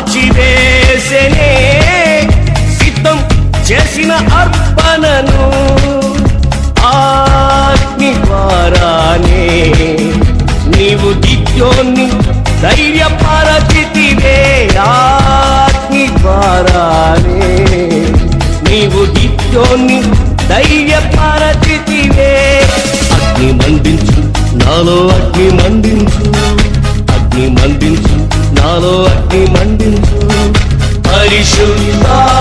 కాల్చివేసెనే సిద్ధం చేసిన అర్పణను అగ్ని ద్వారానే నీవు గిద్యోన్ని ధైర్యపరచితివే అగ్ని ద్వారానే నీవు గిద్యోన్ని ధైర్యపరచితివే అగ్ని మండించు నాలో అగ్ని మండించు అగ్ని మండించు నాలో అగ్ని మండించు పరిశుద్ధాత్ముడా